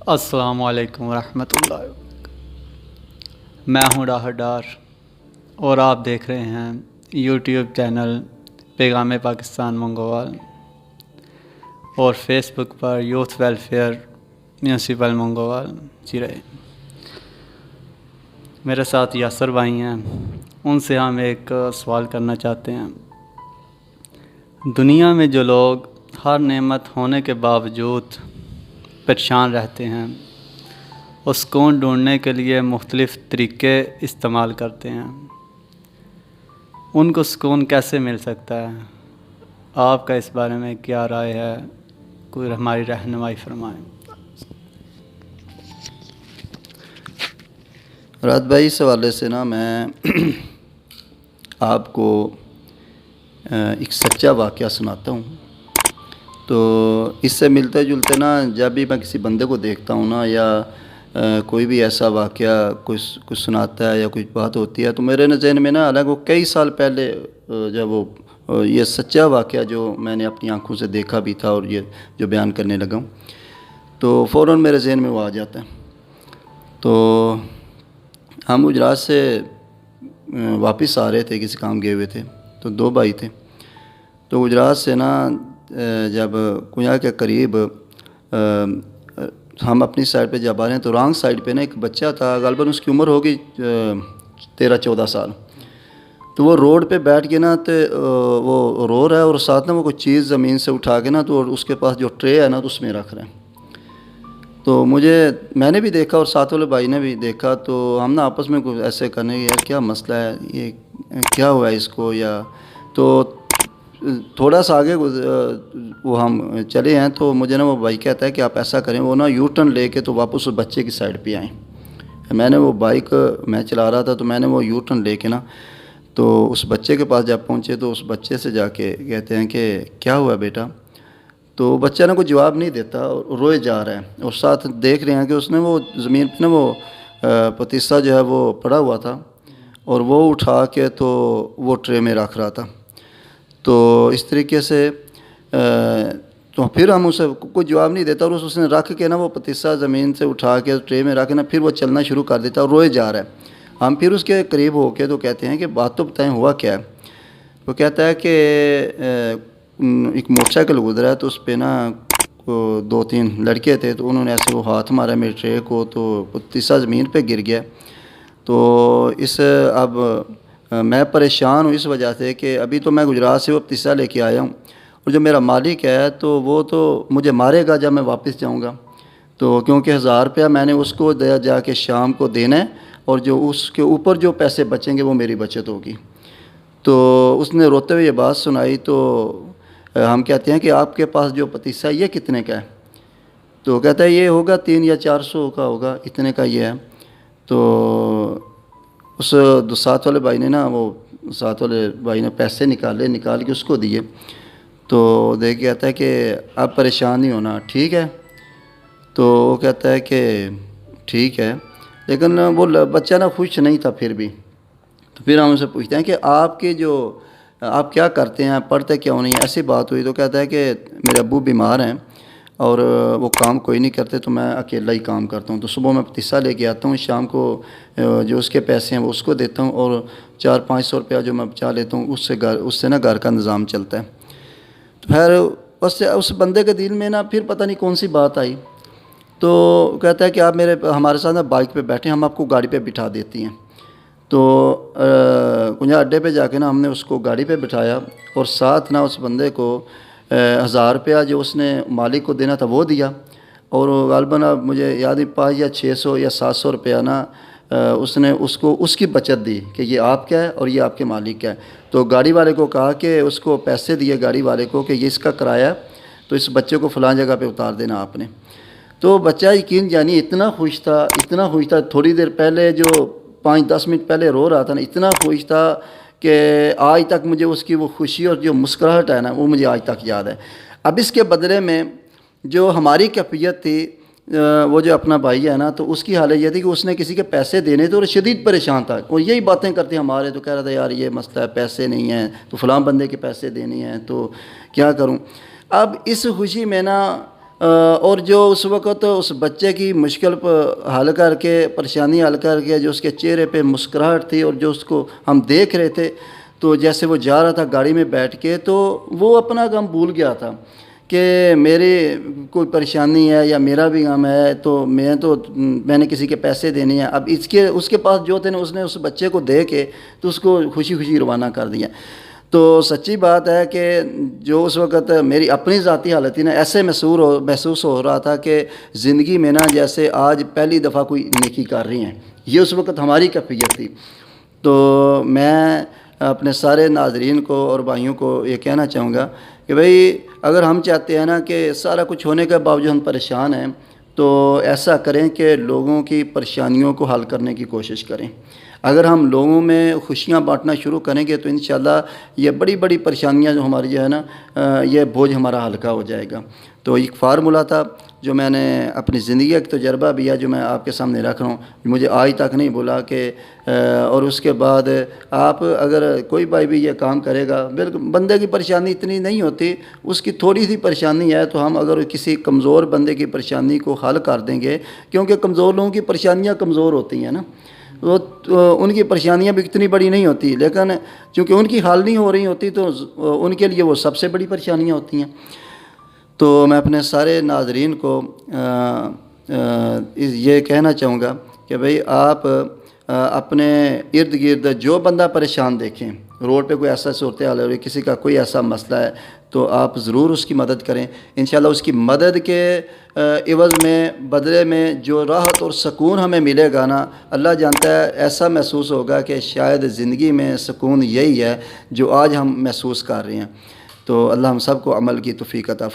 السلام علیکم ورحمۃ اللہ۔ میں ہوں راہ ڈار اور آپ دیکھ رہے ہیں یوٹیوب چینل پیغام پاکستان منگوال اور فیس بک پر یوتھ ویلفیئر میونسپل منگوال جی رہے۔ میرے ساتھ یاسر بھائی ہیں، ان سے ہم ایک سوال کرنا چاہتے ہیں۔ دنیا میں جو لوگ ہر نعمت ہونے کے باوجود پریشان رہتے ہیں، اس سکون ڈھونڈنے کے لیے مختلف طریقے استعمال کرتے ہیں، ان کو سکون کیسے مل سکتا ہے؟ آپ کا اس بارے میں کیا رائے ہے؟ کوئی ہماری رہنمائی فرمائیں۔ رات بھائی، اس حوالے سے میں آپ کو ایک سچا واقعہ سناتا ہوں۔ تو اس سے ملتے جلتے جب بھی میں کسی بندے کو دیکھتا ہوں یا کوئی بھی ایسا واقعہ کچھ سناتا ہے یا کچھ بات ہوتی ہے، تو میرے ذہن میں حالانکہ وہ کئی سال پہلے جب وہ یہ سچا واقعہ جو میں نے اپنی آنکھوں سے دیکھا بھی تھا اور یہ جو بیان کرنے لگا ہوں، تو فوراً میرے ذہن میں وہ آ جاتا ہے۔ تو ہم گجرات سے واپس آ رہے تھے، کسی کام گئے ہوئے تھے، تو دو بھائی تھے۔ تو گجرات سے جب کنیا کے قریب ہم اپنی سائڈ پہ جب آ رہے ہیں، تو رانگ سائڈ پہ ایک بچہ تھا، غالباً اس کی عمر ہوگی 13-14 سال۔ تو وہ روڈ پہ بیٹھ کے تو وہ رو رہا ہے، اور ساتھ وہ کوئی چیز زمین سے اٹھا کے تو اس کے پاس جو ٹرے ہے تو اس میں رکھ رہے ہیں۔ تو میں نے بھی دیکھا اور ساتھ والے بھائی نے بھی دیکھا، تو ہم آپس میں کچھ ایسے کرنے کہ یار کیا مسئلہ ہے، یہ کیا ہوا ہے اس کو، یا تو تھوڑا سا آگے وہ ہم چلے ہیں، تو مجھے وہ بھائی کہتا ہے کہ آپ ایسا کریں، وہ یو ٹرن لے کے تو واپس اس بچے کی سائڈ پہ آئیں۔ میں نے وہ بائک میں چلا رہا تھا، تو میں نے وہ یو ٹرن لے کے تو اس بچے کے پاس جب پہنچے، تو اس بچے سے جا کے کہتے ہیں کہ کیا ہوا بیٹا؟ تو بچہ کوئی جواب نہیں دیتا اور روئے جا رہا ہے، اور ساتھ دیکھ رہے ہیں کہ اس نے وہ زمین پہ وہ پتیسا جو ہے وہ پڑا ہوا تھا، اور وہ اٹھا کے تو وہ ٹرے میں رکھ رہا تھا۔ تو اس طریقے سے تو پھر ہم اسے کوئی جواب نہیں دیتا، اور اس نے رکھ کے وہ پتیسا زمین سے اٹھا کے ٹرے میں رکھ پھر وہ چلنا شروع کر دیتا اور روئے جا رہا ہے۔ ہم پھر اس کے قریب ہو کے تو کہتے ہیں کہ بات تو بتائیں، ہوا کیا ہے؟ وہ کہتا ہے کہ ایک موٹر سائیکل گزرا ہے، تو اس پہ 2-3 لڑکے تھے، تو انہوں نے ایسے وہ ہاتھ مارا میرے ٹرے کو، تو پتیسا زمین پہ گر گیا۔ تو اب میں پریشان ہوں اس وجہ سے کہ ابھی تو میں گجرات سے وہ پتیسا لے کے آیا ہوں، اور جو میرا مالک ہے تو وہ تو مجھے مارے گا جب میں واپس جاؤں گا، تو کیونکہ 1000 روپیہ میں نے اس کو جا کے شام کو دینا ہے، اور جو اس کے اوپر جو پیسے بچیں گے وہ میری بچت ہوگی۔ تو اس نے روتے ہوئے یہ بات سنائی، تو ہم کہتے ہیں کہ آپ کے پاس جو پتیسا ہے یہ کتنے کا ہے؟ تو کہتا ہے یہ ہوگا 300 یا 400 کا ہوگا، اتنے کا یہ ہے۔ تو اس ساتھ والے بھائی نے پیسے نکال کے اس کو دیے، تو دیکھ کے کہتا ہے کہ آپ پریشان نہیں ہونا، ٹھیک ہے؟ تو وہ کہتا ہے کہ ٹھیک ہے، لیکن وہ بچہ خوش نہیں تھا پھر بھی۔ تو پھر ہم ان سے پوچھتے ہیں کہ آپ کیا کرتے ہیں، پڑھتے کیوں نہیں؟ ایسی بات ہوئی تو کہتا ہے کہ میرے ابو بیمار ہیں اور وہ کام کوئی نہیں کرتے، تو میں اکیلا ہی کام کرتا ہوں۔ تو صبح میں پتیسا لے کے آتا ہوں، شام کو جو اس کے پیسے ہیں وہ اس کو دیتا ہوں، اور 400-500 روپیہ جو میں بچا لیتا ہوں، اس سے گھر کا نظام چلتا ہے۔ تو پھر اس بندے کے دل میں پھر پتہ نہیں کون سی بات آئی، تو کہتا ہے کہ آپ ہمارے ساتھ بائک پہ بیٹھیں، ہم آپ کو گاڑی پہ بٹھا دیتی ہیں۔ تو کنیا اڈے پہ جا کے ہم نے اس کو گاڑی پہ بٹھایا، اور ساتھ اس بندے کو 1000 روپیہ جو اس نے مالک کو دینا تھا وہ دیا، اور غالباً اب مجھے یاد نہیں 500 یا 600 یا 700 روپیہ اس نے اس کی بچت دی کہ یہ آپ کا ہے اور یہ آپ کے مالک کا ہے۔ تو گاڑی والے کو کہا کہ اس کو پیسے دیے گاڑی والے کو کہ یہ اس کا کرایہ ہے، تو اس بچے کو فلاں جگہ پہ اتار دینا آپ نے۔ تو بچہ یقین جانی اتنا خوش تھا، تھوڑی دیر پہلے جو 5-10 منٹ پہلے رو رہا تھا اتنا خوش تھا کہ آج تک مجھے اس کی وہ خوشی اور جو مسکراہٹ ہے وہ مجھے آج تک یاد ہے۔ اب اس کے بدلے میں جو ہماری کیفیت تھی، وہ جو اپنا بھائی ہے تو اس کی حالت یہ تھی کہ اس نے کسی کے پیسے دینے تھے اور شدید پریشان تھا، اور یہی باتیں کرتے ہمارے، تو کہہ رہا تھا یار یہ مسئلہ ہے، پیسے نہیں ہیں، تو فلاں بندے کے پیسے دینے ہیں، تو کیا کروں؟ اب اس خوشی میں اور جو اس وقت اس بچے کی مشکل حل کر کے پریشانی حل کر کے جو اس کے چہرے پہ مسکراہٹ تھی اور جو اس کو ہم دیکھ رہے تھے، تو جیسے وہ جا رہا تھا گاڑی میں بیٹھ کے، تو وہ اپنا غم بھول گیا تھا کہ میری کوئی پریشانی ہے یا میرا بھی غم ہے، تو میں نے کسی کے پیسے دینے ہیں. اب اس کے پاس جو تھے نا، اس نے اس بچے کو دے کے تو اس کو خوشی خوشی روانہ کر دیا. تو سچی بات ہے کہ جو اس وقت میری اپنی ذاتی حالت تھی نا، ایسے محسوس ہو رہا تھا کہ زندگی میں نا جیسے آج پہلی دفعہ کوئی نیکی کر رہی ہیں. یہ اس وقت ہماری کیفیت تھی. تو میں اپنے سارے ناظرین کو اور بھائیوں کو یہ کہنا چاہوں گا کہ بھئی اگر ہم چاہتے ہیں نا کہ سارا کچھ ہونے کے باوجود ہم پریشان ہیں، تو ایسا کریں کہ لوگوں کی پریشانیوں کو حل کرنے کی کوشش کریں. اگر ہم لوگوں میں خوشیاں بانٹنا شروع کریں گے تو انشاءاللہ یہ بڑی بڑی پریشانیاں جو ہماری جو ہے نا، یہ بوجھ ہمارا ہلکا ہو جائے گا. تو ایک فارمولہ تھا جو میں نے اپنی زندگی کا ایک تجربہ بھی ہے جو میں آپ کے سامنے رکھ رہا ہوں، مجھے آج تک نہیں بولا کہ اور اس کے بعد آپ اگر کوئی بھائی بھی یہ کام کرے گا، بالکل بندے کی پریشانی اتنی نہیں ہوتی، اس کی تھوڑی سی پریشانی ہے، تو ہم اگر کسی کمزور بندے کی پریشانی کو حل کر دیں گے، کیونکہ کمزور لوگوں کی پریشانیاں کمزور ہوتی ہیں نا، تو ان کی پریشانیاں بھی اتنی بڑی نہیں ہوتی، لیکن چونکہ ان کی حل نہیں ہو رہی ہوتی تو ان کے لیے وہ سب سے بڑی پریشانیاں ہوتی ہیں. تو میں اپنے سارے ناظرین کو یہ کہنا چاہوں گا کہ بھئی آپ اپنے ارد گرد جو بندہ پریشان دیکھیں، روڈ پہ کوئی ایسا صورتحال ہے، کسی کا کوئی ایسا مسئلہ ہے، تو آپ ضرور اس کی مدد کریں. انشاءاللہ اس کی مدد کے عوض میں، بدلے میں جو راحت اور سکون ہمیں ملے گا نا، اللہ جانتا ہے ایسا محسوس ہوگا کہ شاید زندگی میں سکون یہی ہے جو آج ہم محسوس کر رہے ہیں. تو اللہ ہم سب کو عمل کی توفیق عطا فرمائے.